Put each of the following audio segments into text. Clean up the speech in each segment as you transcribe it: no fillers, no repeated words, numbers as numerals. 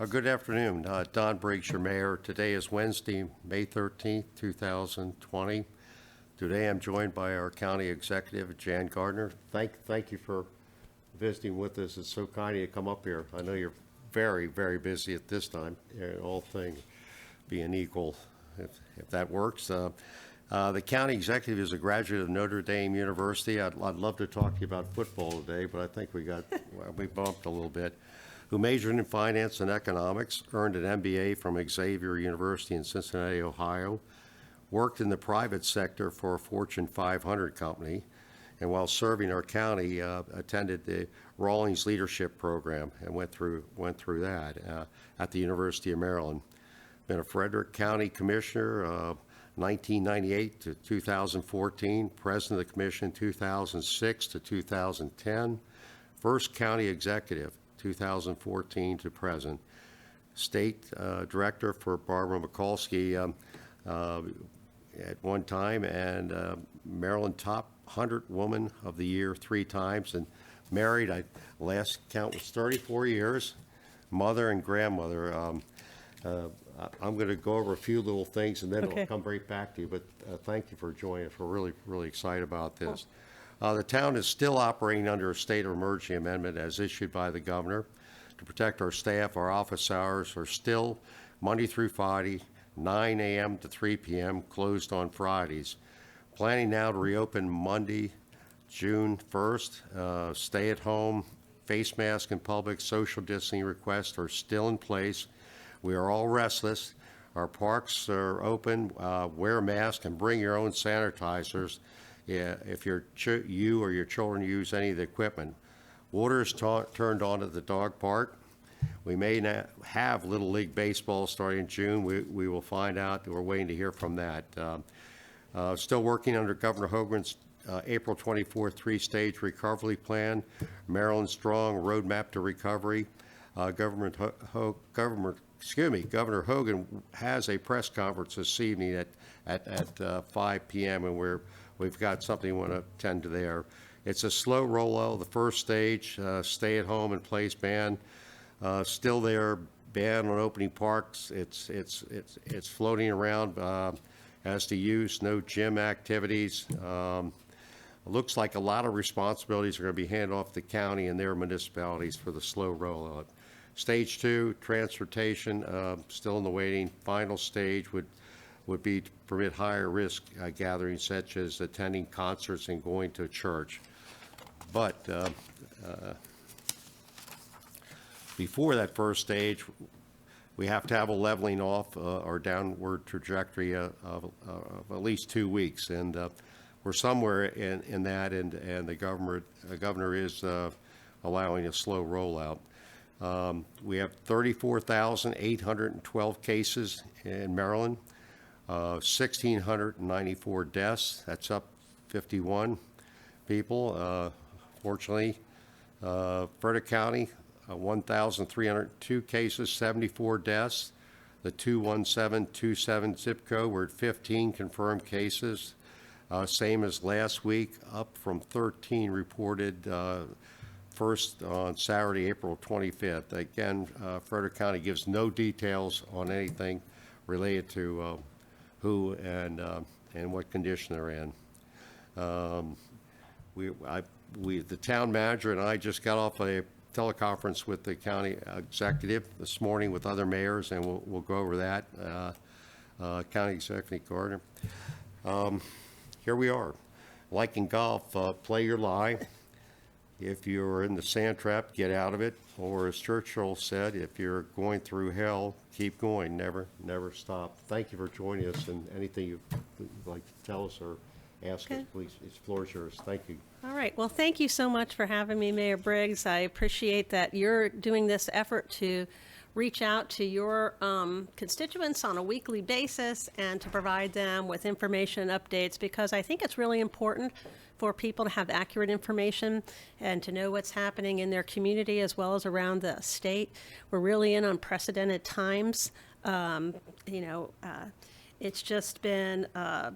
Good afternoon. Don Briggs, your mayor. Today is Wednesday, May 13th, 2020. Today I'm joined by our county executive, Jan Gardner. Thank you for visiting with us. It's so kind of you to come up here. I know you're very, very busy at this time, all things being equal, if that works. The county executive is a graduate of Notre Dame University. I'd love to talk to you about football today, but I think we bumped a little bit. Who majored in finance and economics, earned an MBA from Xavier University in Cincinnati, Ohio, worked in the private sector for a Fortune 500 company, and while serving our county, attended the Rawlings Leadership Program and went through that at the University of Maryland. Been a Frederick County Commissioner 1998 to 2014, President of the Commission 2006 to 2010, first County Executive 2014 to present, State Director for Barbara Mikulski at one time, and Maryland Top 100 Woman of the Year 3 times, and married, last count was 34 years, mother and grandmother. I'm going to go over a few little things and then I'll come right back to you, but thank you for joining us. We're really, really excited about this. The town is still operating under a state of emergency amendment as issued by the governor to protect our staff. Our office hours are still Monday through Friday, 9 a.m. to 3 p.m., closed on Fridays. Planning now to reopen Monday, June 1st. Stay at home, face mask in public, social distancing requests are still in place. We are all restless. Our parks are open. Wear a mask and bring your own sanitizers if you or your children use any of the equipment. Water is turned on at the dog park. We may not have Little League Baseball starting in June. We will find out. We're waiting to hear from that. Still working under Governor Hogan's April 24th 3-stage recovery plan, Maryland Strong Roadmap to Recovery. Governor Hogan has a press conference this evening at 5 p.m. and we've got something we want to attend to there. It's a slow rollout. The first stage, stay at home and place ban, still there. Ban on opening parks. It's floating around as to use. No gym activities. Looks like a lot of responsibilities are going to be handed off to the county and their municipalities for the slow rollout. Stage 2, transportation, still in the waiting. Final stage would be to permit higher risk gatherings such as attending concerts and going to church. But before that first stage, we have to have a leveling off or downward trajectory of at least 2 weeks. And we're somewhere in that, and the governor is allowing a slow rollout. We have 34,812 cases in Maryland, 1,694 deaths. That's up 51 people. Fortunately, Frederick County, 1,302 cases, 74 deaths. The 21727 zip code, we're at 15 confirmed cases. Same as last week, up from 13 reported first on Saturday, April 25th. Again, Frederick County gives no details on anything related to who and what condition they're in. The town manager and I just got off a teleconference with the county executive this morning with other mayors, and we'll go over that. County Executive Gardner. Here we are. Like in golf, play your lie. If you're in the sand trap, get out of it. Or as Churchill said, if you're going through hell, keep going. Never stop. Thank you for joining us, and anything you'd like to tell us or ask us, please, it's floor is yours. Thank you. All right. Well, thank you so much for having me, Mayor Briggs. I appreciate that you're doing this effort to reach out to your constituents on a weekly basis and to provide them with information and updates, because I think it's really important for people to have accurate information and to know what's happening in their community as well as around the state. We're really in unprecedented times. It's just been a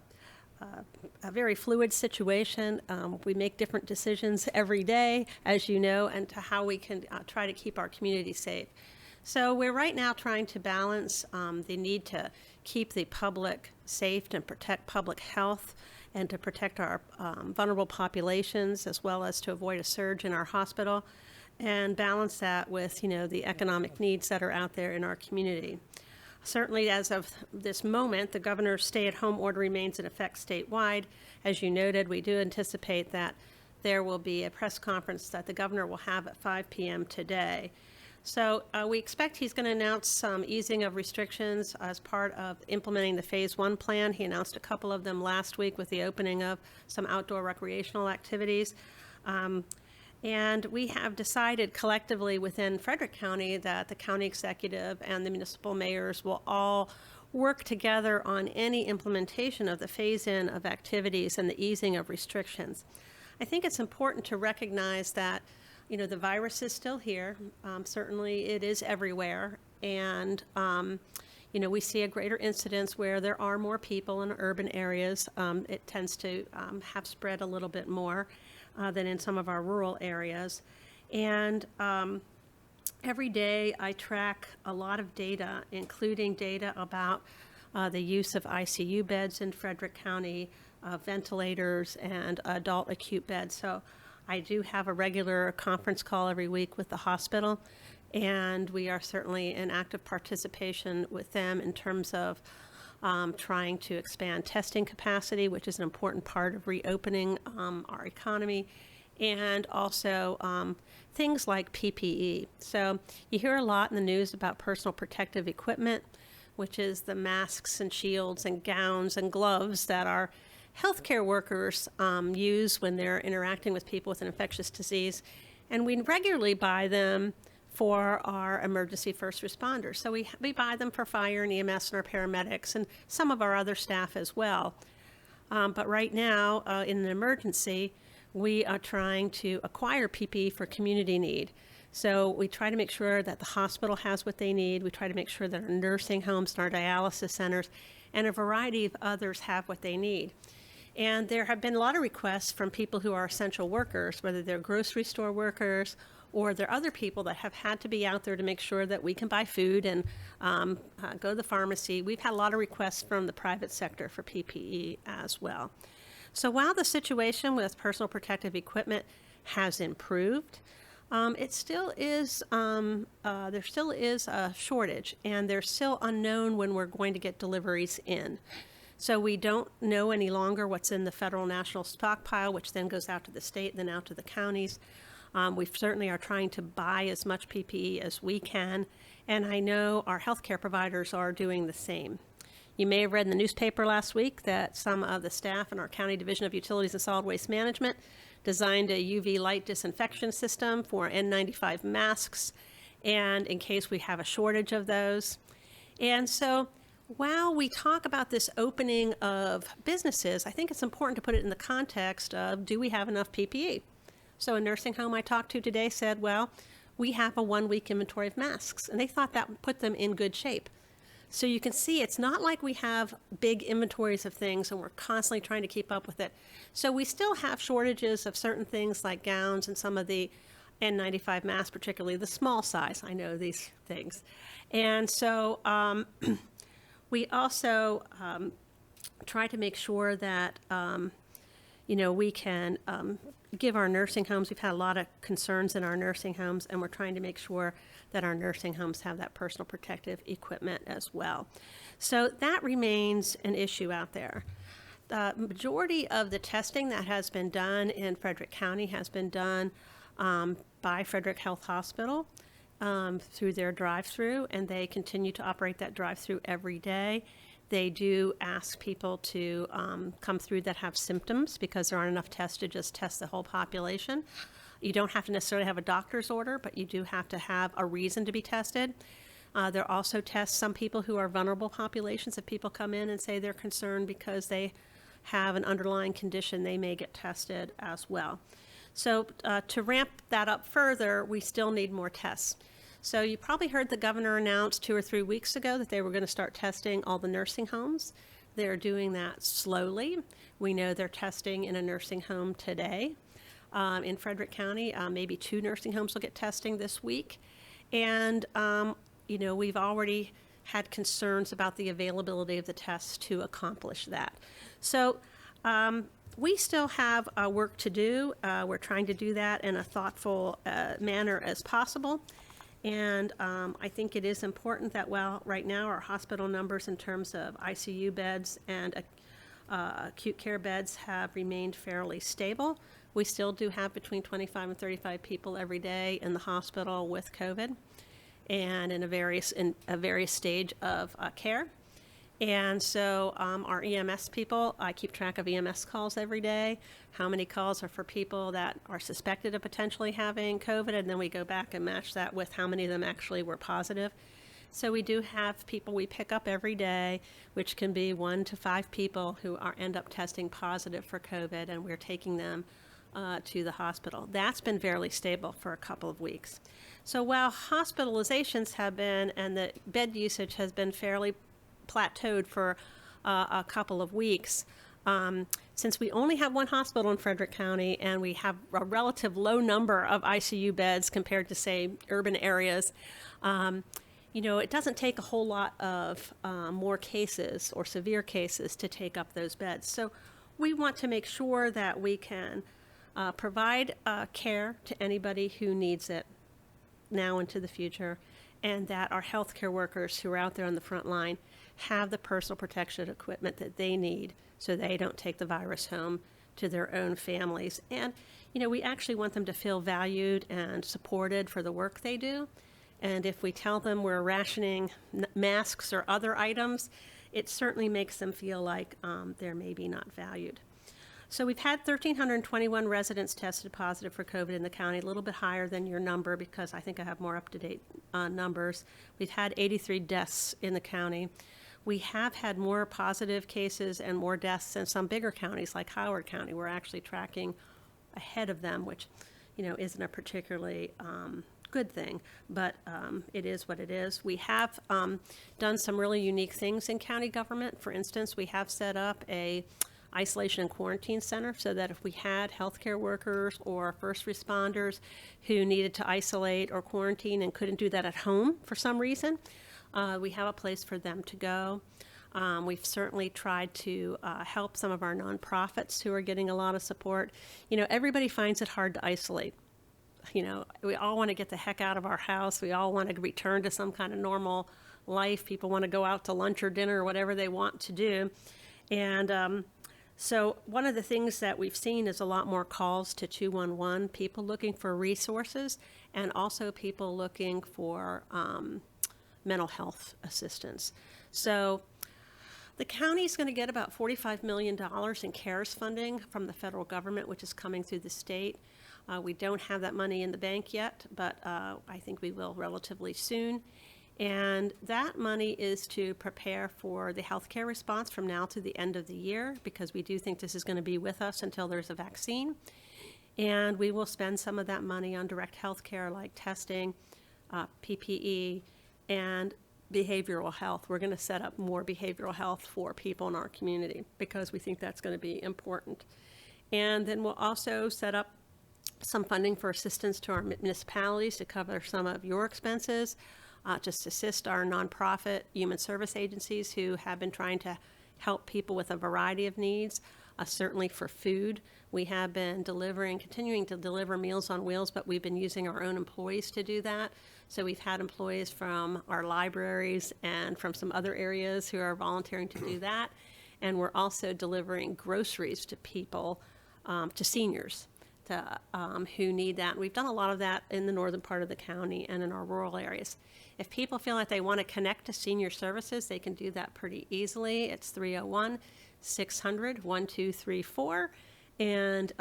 very fluid situation. We make different decisions every day, as you know, and to how we can try to keep our community safe. So we're right now trying to balance the need to keep the public safe and protect public health and to protect our vulnerable populations, as well as to avoid a surge in our hospital, and balance that with, the economic needs that are out there in our community. Certainly, as of this moment, the governor's stay-at-home order remains in effect statewide. As you noted, we do anticipate that there will be a press conference that the governor will have at 5 p.m. today. So we expect he's going to announce some easing of restrictions as part of implementing the Phase 1 plan. He announced a couple of them last week with the opening of some outdoor recreational activities. And we have decided collectively within Frederick County that the county executive and the municipal mayors will all work together on any implementation of the phase-in of activities and the easing of restrictions. I think it's important to recognize that, the virus is still here. Certainly it is everywhere. And, we see a greater incidence where there are more people in urban areas. It tends to have spread a little bit more than in some of our rural areas. And every day I track a lot of data, including data about the use of ICU beds in Frederick County, ventilators, and adult acute beds. So I do have a regular conference call every week with the hospital, and we are certainly in active participation with them in terms of trying to expand testing capacity, which is an important part of reopening our economy, and also things like PPE. So you hear a lot in the news about personal protective equipment, which is the masks and shields and gowns and gloves that our healthcare workers use when they're interacting with people with an infectious disease. And we regularly buy them for our emergency first responders. So we buy them for fire and EMS and our paramedics and some of our other staff as well. But right now, in an emergency, we are trying to acquire PPE for community need. So we try to make sure that the hospital has what they need. We try to make sure that our nursing homes and our dialysis centers and a variety of others have what they need. And there have been a lot of requests from people who are essential workers, whether they're grocery store workers or there are other people that have had to be out there to make sure that we can buy food and go to the pharmacy. We've had a lot of requests from the private sector for PPE as well. So while the situation with personal protective equipment has improved, it still is, there still is a shortage, and there's still unknown when we're going to get deliveries in. So we don't know any longer what's in the federal national stockpile, which then goes out to the state and then out to the counties. We certainly are trying to buy as much PPE as we can, and I know our healthcare providers are doing the same. You may have read in the newspaper last week that some of the staff in our County Division of Utilities and Solid Waste Management designed a UV light disinfection system for N95 masks, and in case we have a shortage of those. And so while we talk about this opening of businesses, I think it's important to put it in the context of, do we have enough PPE? So a nursing home I talked to today said, well, we have a 1-week inventory of masks, and they thought that would put them in good shape. So you can see it's not like we have big inventories of things and we're constantly trying to keep up with it. So we still have shortages of certain things like gowns and some of the N95 masks, particularly the small size. I know these things. And so we also try to make sure that, we can give our nursing homes, we've had a lot of concerns in our nursing homes, and we're trying to make sure that our nursing homes have that personal protective equipment as well. So that remains an issue out there. The majority of the testing that has been done in Frederick County has been done by Frederick Health Hospital through their drive-through, and they continue to operate that drive-through every day. They do ask people to come through that have symptoms because there aren't enough tests to just test the whole population. You don't have to necessarily have a doctor's order, but you do have to have a reason to be tested. There also tests some people who are vulnerable populations. If people come in and say they're concerned because they have an underlying condition, they may get tested as well. So to ramp that up further, we still need more tests. So you probably heard the governor announce 2 or 3 weeks ago that they were going to start testing all the nursing homes. They're doing that slowly. We know they're testing in a nursing home today. In Frederick County, maybe 2 nursing homes will get testing this week. And we've already had concerns about the availability of the tests to accomplish that. So we still have work to do. We're trying to do that in a thoughtful manner as possible. And I think it is important that, well, right now our hospital numbers in terms of ICU beds and acute care beds have remained fairly stable. We still do have between 25 and 35 people every day in the hospital with COVID and in a various stage of care. And so our EMS people, I keep track of EMS calls every day. How many calls are for people that are suspected of potentially having COVID, and then we go back and match that with how many of them actually were positive. So we do have people we pick up every day, which can be 1 to 5 people who end up testing positive for COVID, and we're taking them to the hospital. That's been fairly stable for a couple of weeks. So while hospitalizations have been, and the bed usage has been fairly plateaued for a couple of weeks, since we only have one hospital in Frederick County and we have a relative low number of ICU beds compared to, say, urban areas, it doesn't take a whole lot of more cases or severe cases to take up those beds. So we want to make sure that we can provide care to anybody who needs it now into the future, and that our healthcare workers who are out there on the front line have the personal protection equipment that they need so they don't take the virus home to their own families. And, we actually want them to feel valued and supported for the work they do. And if we tell them we're rationing masks or other items, it certainly makes them feel like they're maybe not valued. So we've had 1,321 residents tested positive for COVID in the county, a little bit higher than your number because I think I have more up-to-date numbers. We've had 83 deaths in the county. We have had more positive cases and more deaths in some bigger counties like Howard County. We're actually tracking ahead of them, which, isn't a particularly good thing, but it is what it is. We have done some really unique things in county government. For instance, we have set up a isolation and quarantine center so that if we had healthcare workers or first responders who needed to isolate or quarantine and couldn't do that at home for some reason, we have a place for them to go. We've certainly tried to help some of our nonprofits who are getting a lot of support. Everybody finds it hard to isolate. We all want to get the heck out of our house. We all want to return to some kind of normal life. People want to go out to lunch or dinner or whatever they want to do. And so one of the things that we've seen is a lot more calls to 211, people looking for resources and also people looking for mental health assistance. So the county is going to get about $45 million in CARES funding from the federal government, which is coming through the state. We don't have that money in the bank yet, but I think we will relatively soon. And that money is to prepare for the healthcare response from now to the end of the year, because we do think this is going to be with us until there's a vaccine. And we will spend some of that money on direct healthcare like testing, PPE, and behavioral health. We're going to set up more behavioral health for people in our community because we think that's going to be important. And then we'll also set up some funding for assistance to our municipalities to cover some of your expenses. Just assist our nonprofit human service agencies who have been trying to help people with a variety of needs. Certainly for food, we have been continuing to deliver Meals on Wheels, but we've been using our own employees to do that. So we've had employees from our libraries and from some other areas who are volunteering to do that. And we're also delivering groceries to people, to seniors who need that. And we've done a lot of that in the northern part of the county and in our rural areas. If people feel like they want to connect to senior services, they can do that pretty easily. It's 301-600-1234. And,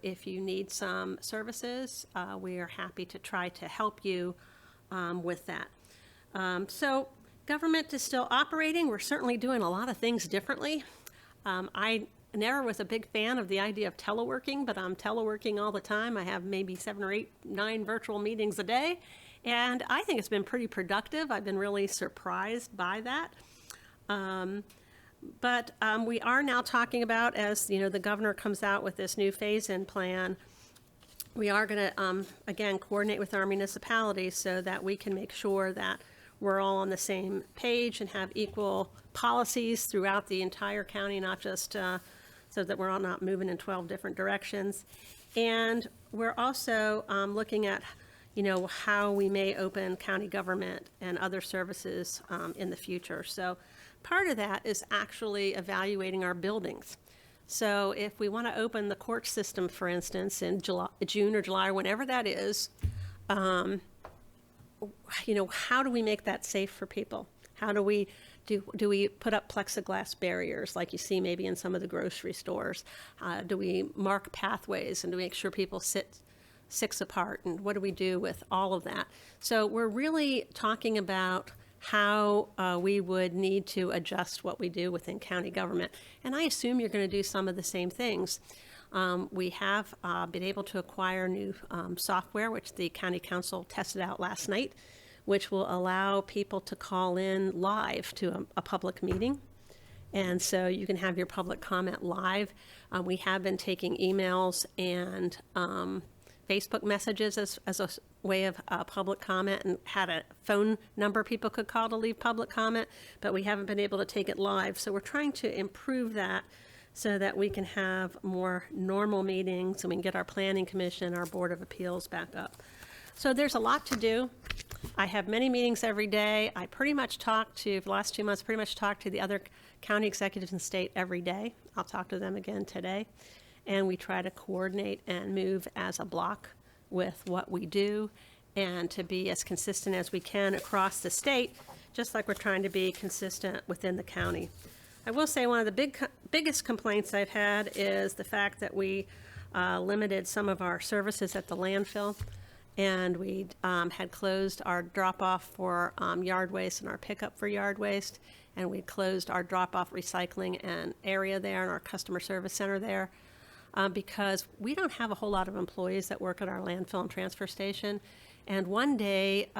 if you need some services, we are happy to try to help you with that. So government is still operating. We're certainly doing a lot of things differently. I never was a big fan of the idea of teleworking, but I'm teleworking all the time. I have maybe 7 or 8, 9 virtual meetings a day. And I think it's been pretty productive. I've been really surprised by that. But we are now talking about, as the governor comes out with this new phase-in plan, we are going to, again, coordinate with our municipalities so that we can make sure that we're all on the same page and have equal policies throughout the entire county, not just so that we're all not moving in 12 different directions. And we're also looking at, how we may open county government and other services in the future. So part of that is actually evaluating our buildings. So if we want to open the court system, for instance, in June or July, or whenever that is, how do we make that safe for people? How do we do we put up plexiglass barriers like you see maybe in some of the grocery stores? Do we mark pathways and do we make sure people sit 6 apart? And what do we do with all of that? So we're really talking about how we would need to adjust what we do within county government. And I assume you're going to do some of the same things. We have been able to acquire new software, which the county council tested out last night, which will allow people to call in live to a public meeting. And so you can have your public comment live. We have been taking emails and Facebook messages as a way of public comment, and had a phone number people could call to leave public comment, but we haven't been able to take it live. So we're trying to improve that so that we can have more normal meetings and we can get our planning commission, our board of appeals back up. So there's a lot to do. I have many meetings every day. I pretty much for the last 2 months, pretty much talked to the other county executives in the state every day. I'll talk to them again today. And we try to coordinate and move as a block with what we do and to be as consistent as we can across the state, just like we're trying to be consistent within the county. I will say one of the biggest complaints I've had is the fact that we limited some of our services at the landfill, and we had closed our drop-off for yard waste and our pickup for yard waste, and we closed our drop-off recycling and area there and our customer service center there. Because we don't have a whole lot of employees that work at our landfill and transfer station. And one day,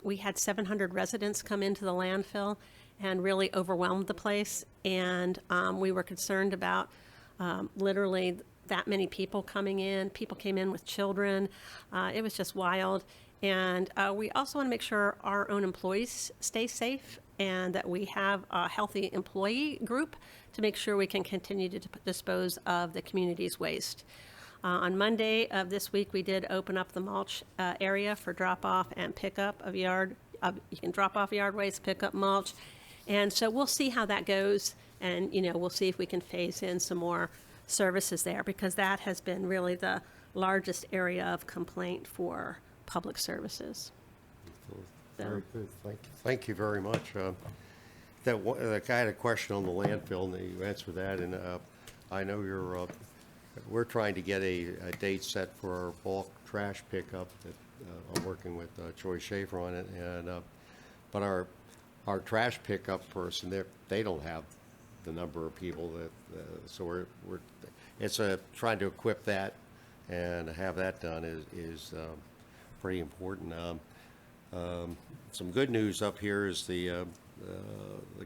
we had 700 residents come into the landfill and really overwhelmed the place. And we were concerned about literally that many people coming in. People came in with children. It was just wild. And we also want to make sure our own employees stay safe and that we have a healthy employee group to make sure we can continue to dispose of the community's waste. On Monday of this week, we did open up the mulch area for drop-off and pickup of you can drop off yard waste, pick up mulch. And so we'll see how that goes, and we'll see if we can phase in some more services there, because that has been really the largest area of complaint for public services. Very good. Thank you very much. I had a question on the landfill, and you answered that. And I know we're trying to get a date set for our bulk trash pickup. That I'm working with Troy Schaefer on it. And but our trash pickup person, they don't have the number of people that. So it's trying to equip that and have that done is pretty important. Some good news up here is the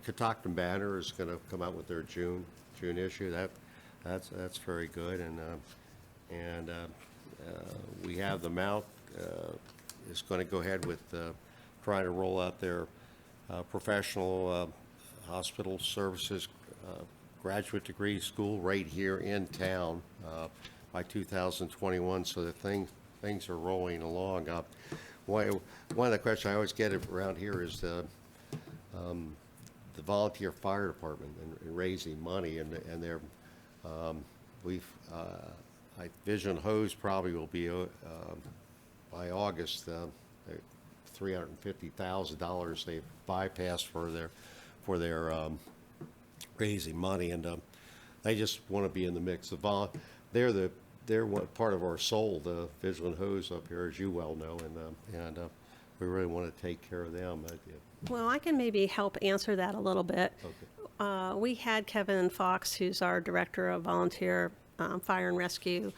Catoctin Banner is going to come out with their June issue. That's very good, and we have the Mount is going to go ahead with trying to roll out their professional hospital services graduate degree school right here in town by 2021. So the things are rolling along. One of the questions I always get around here is the volunteer fire department and raising money, and they're Vision Hose probably will be by August $350,000 they've bypassed for their raising money, and they just want to be in the mix. They're part of our soul, the Vigilant Hose up here, as you well know, and we really want to take care of them. Well, I can maybe help answer that a little bit. Okay. We had Kevin Fox, who's our director of volunteer fire and rescue,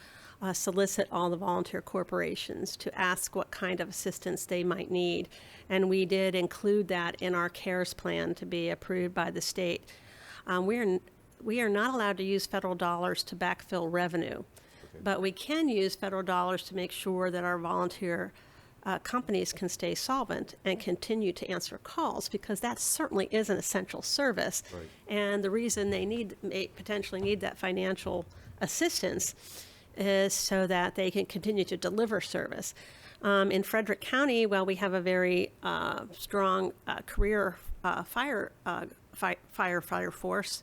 solicit all the volunteer corporations to ask what kind of assistance they might need. And we did include that in our CARES plan to be approved by the state. We are not allowed to use federal dollars to backfill revenue, but we can use federal dollars to make sure that our volunteer companies can stay solvent and continue to answer calls, because that certainly is an essential service. Right. And the reason they may potentially need that financial assistance is so that they can continue to deliver service. In Frederick County, while we have a very strong career firefighter force,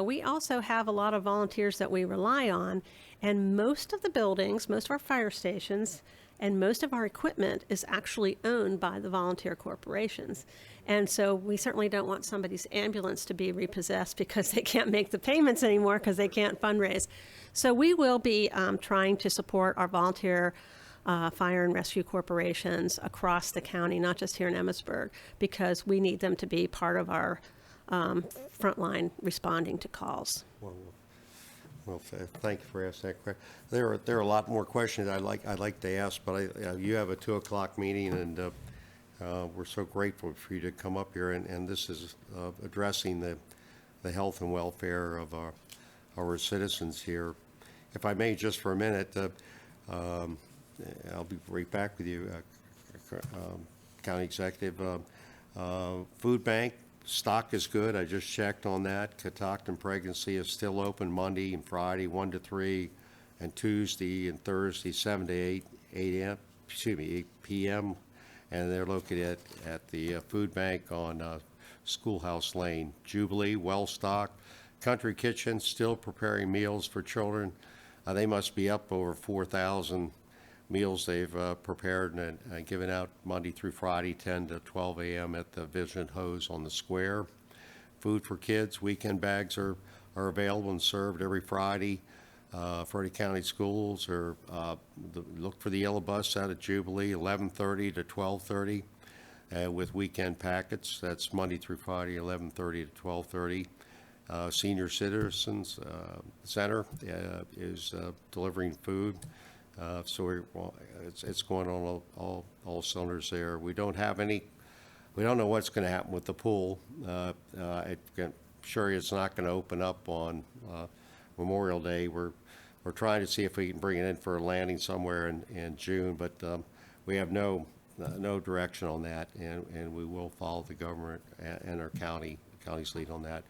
we also have a lot of volunteers that we rely on, and most of the buildings, most of our fire stations, and most of our equipment is actually owned by the volunteer corporations. And so we certainly don't want somebody's ambulance to be repossessed because they can't make the payments anymore because they can't fundraise. So we will be trying to support our volunteer fire and rescue corporations across the county, not just here in Emmitsburg, because we need them to be part of our frontline responding to calls. Well, thank you for asking that question. There are a lot more questions I'd like to ask, but you have a 2:00 meeting, and we're so grateful for you to come up here, and this is addressing the health and welfare of our citizens here. If I may, just for a minute, I'll be right back with you, County Executive. Food bank stock is good. I just checked on that. Catoctin Pregnancy is still open Monday and Friday, 1 to 3, and Tuesday and Thursday, 7 to 8 p.m. And they're located at the food bank on Schoolhouse Lane. Jubilee, well-stocked. Country Kitchen, still preparing meals for children. They must be up over 4,000 meals they've prepared and given out Monday through Friday, 10 to 12 a.m. at the Vision Hose on the square. Food for Kids, weekend bags are available and served every Friday. Frederick County Schools, or look for the yellow bus out at Jubilee, 11:30 to 12:30, with weekend packets. That's Monday through Friday, 11:30 to 12:30. Senior Citizens Center is delivering food. So it's going on all cylinders there. We don't know what's going to happen with the pool. I'm sure it's not going to open up on Memorial Day. We're trying to see if we can bring it in for a landing somewhere in June, but we have no direction on that, and we will follow the government and our county's lead on that.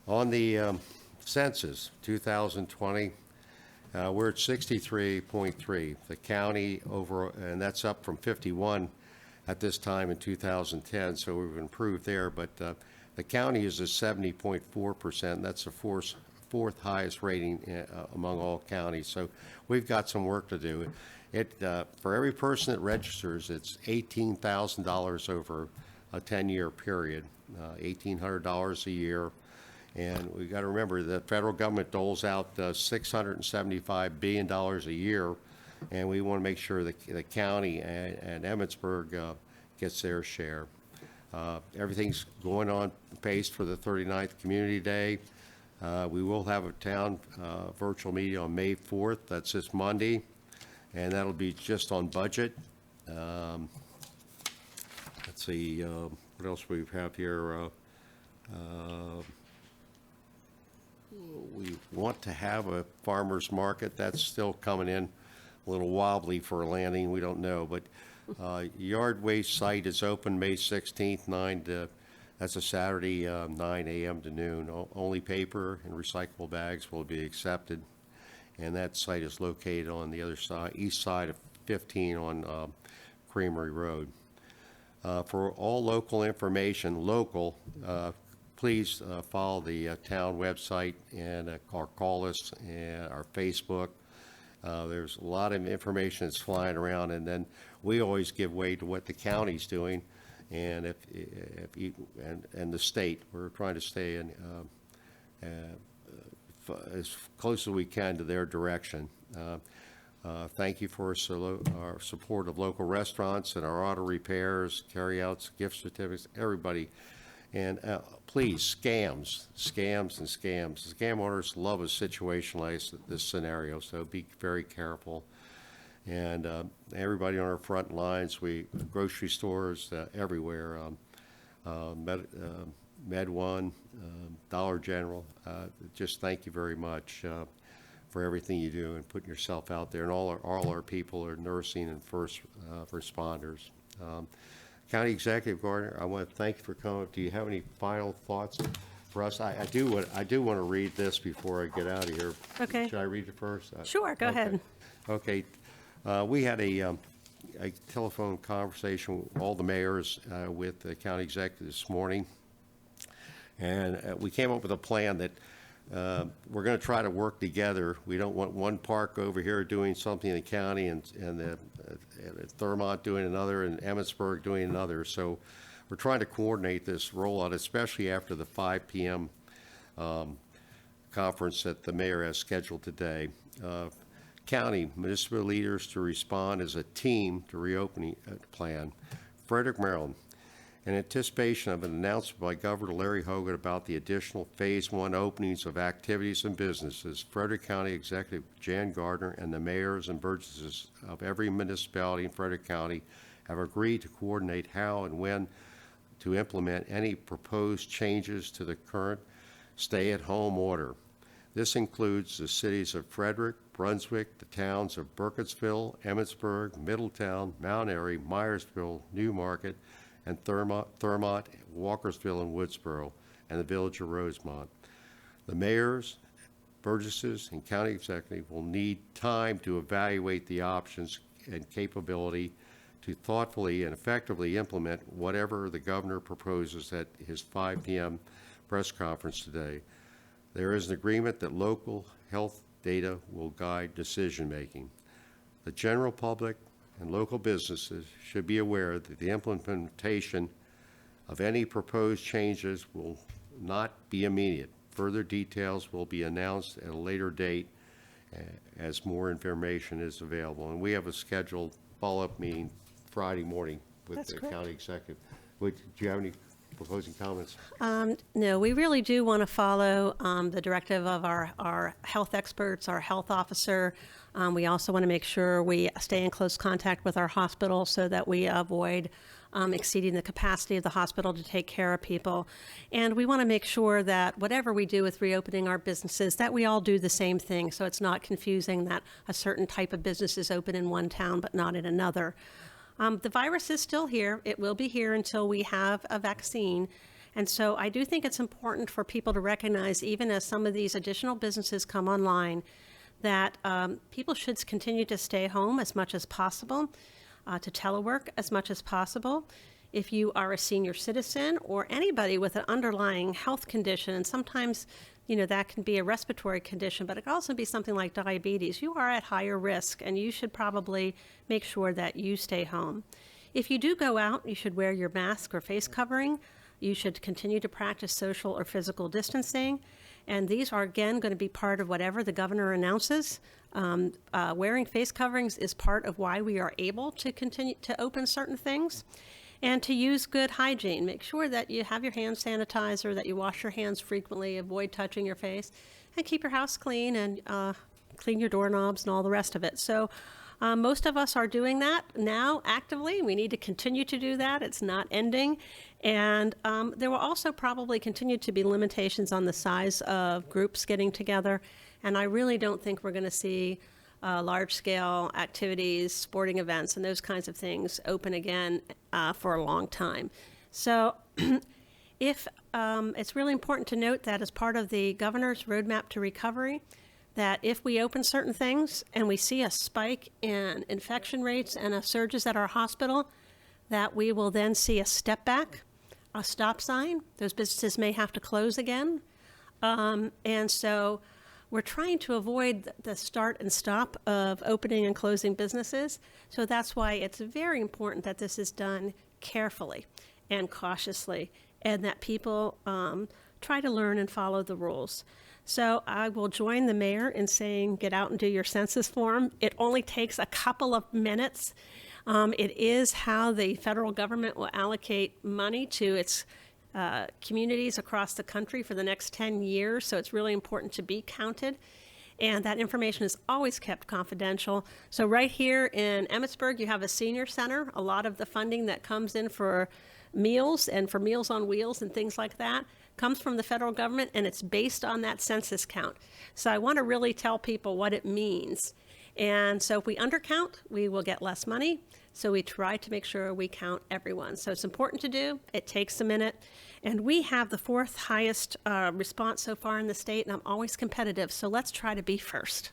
On the census, 2020. We're at 63.3. The county over, and that's up from 51 at this time in 2010, so we've improved there. But the county is at 70.4%. That's the fourth highest rating among all counties. So we've got some work to do. For every person that registers, it's $18,000 over a 10-year period, $1,800 a year. And we've got to remember the federal government doles out $675 billion a year, and we want to make sure that the county and Emmitsburg gets their share. Everything's going on pace for the 39th Community Day. We will have a town virtual meeting on May 4th. That's this Monday, and that'll be just on budget. Let's see, what else we have here. We want to have a farmer's market. That's still coming in a little wobbly for a landing. We don't know, but yard waste site is open May 16th, that's a Saturday, 9 a.m. to noon. Only paper and recyclable bags will be accepted, and that site is located on the other side, east side of 15 on Creamery Road. For all local information, please follow the town website and our call list and our Facebook. There's a lot of information that's flying around, and then we always give way to what the county's doing, and if you, and the state. We're trying to stay in as close as we can to their direction. Thank you for our support of local restaurants and our auto repairs, carryouts, gift certificates, everybody. And please, scams. Scam owners love a situation like this scenario, so be very careful. And everybody on our front lines, grocery stores everywhere, Med One, Dollar General, just thank you very much for everything you do and putting yourself out there. And all our people are nursing and first responders. County Executive Gardner, I want to thank you for coming up. Do you have any final thoughts for us? I do want to read this before I get out of here. Okay. Should I read it first? Sure, go ahead. Okay. We had a telephone conversation with all the mayors with the county executive this morning, and we came up with a plan that we're going to try to work together. We don't want one park over here doing something in the county and Thurmont doing another and Emmitsburg doing another. So we're trying to coordinate this rollout, especially after the 5 p.m. Conference that the mayor has scheduled today. County municipal leaders to respond as a team to reopening plan. Frederick, Maryland. In anticipation of an announcement by Governor Larry Hogan about the additional Phase 1 openings of activities and businesses, Frederick County Executive Jan Gardner and the mayors and burgesses of every municipality in Frederick County have agreed to coordinate how and when to implement any proposed changes to the current stay-at-home order. This includes the cities of Frederick, Brunswick, the towns of Burkittsville, Emmitsburg, Middletown, Mount Airy, Myersville, Newmarket, and Thurmont, Walkersville, and Woodsboro, and the village of Rosemont. The mayors, burgesses, and county executive will need time to evaluate the options and capability to thoughtfully and effectively implement whatever the governor proposes at his 5 p.m. press conference today. There is an agreement that local health data will guide decision-making. The general public and local businesses should be aware that the implementation of any proposed changes will not be immediate. Further details will be announced at a later date as more information is available. And we have a scheduled follow-up meeting Friday morning with That's the correct. county executive. Do you have any proposing comments? No, we really do want to follow the directive of our health experts, our health officer. We also want to make sure we stay in close contact with our hospital so that we avoid exceeding the capacity of the hospital to take care of people. And we want to make sure that whatever we do with reopening our businesses, that we all do the same thing, so it's not confusing that a certain type of business is open in one town but not in another. The virus is still here. It will be here until we have a vaccine. And so I do think it's important for people to recognize, even as some of these additional businesses come online, that people should continue to stay home as much as possible, to telework as much as possible. If you are a senior citizen or anybody with an underlying health condition, and sometimes that can be a respiratory condition, but it can also be something like diabetes. You are at higher risk, and you should probably make sure that you stay home. If you do go out, you should wear your mask or face covering. You should continue to practice social or physical distancing. And these are, again, going to be part of whatever the governor announces. Wearing face coverings is part of why we are able to continue to open certain things. And to use good hygiene. Make sure that you have your hand sanitizer, that you wash your hands frequently, avoid touching your face, and keep your house clean and clean your doorknobs and all the rest of it. So most of us are doing that now actively. We need to continue to do that. It's not ending. And there will also probably continue to be limitations on the size of groups getting together. And I really don't think we're going to see large-scale activities, sporting events, and those kinds of things open again for a long time. So it's really important to note that as part of the governor's roadmap to recovery, that if we open certain things and we see a spike in infection rates and surges at our hospital, that we will then see a step back, a stop sign. Those businesses may have to close again. And so we're trying to avoid the start and stop of opening and closing businesses. So that's why it's very important that this is done carefully and cautiously, and that people try to learn and follow the rules. So I will join the mayor in saying, get out and do your census form. It only takes a couple of minutes. It is how the federal government will allocate money to its communities across the country for the next 10 years, so it's really important to be counted. And that information is always kept confidential. So right here in Emmitsburg, you have a senior center. A lot of the funding that comes in for meals and for Meals on Wheels and things like that, comes from the federal government, and it's based on that census count. So I want to really tell people what it means. And so if we undercount, we will get less money. So we try to make sure we count everyone. So it's important to do. It takes a minute. And we have the 4th highest response so far in the state, and I'm always competitive. So let's try to be first.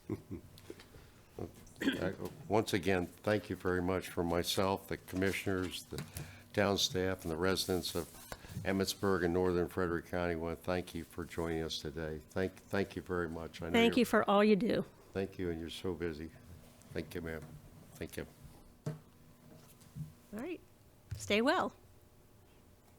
Once again, thank you very much for myself, the commissioners, the town staff, and the residents of Emmitsburg and northern Frederick County. I want to thank you for joining us today. Thank you very much. I know Thank you for all you do. Thank you, and you're so busy. Thank you, ma'am. Thank you. All right. Stay well.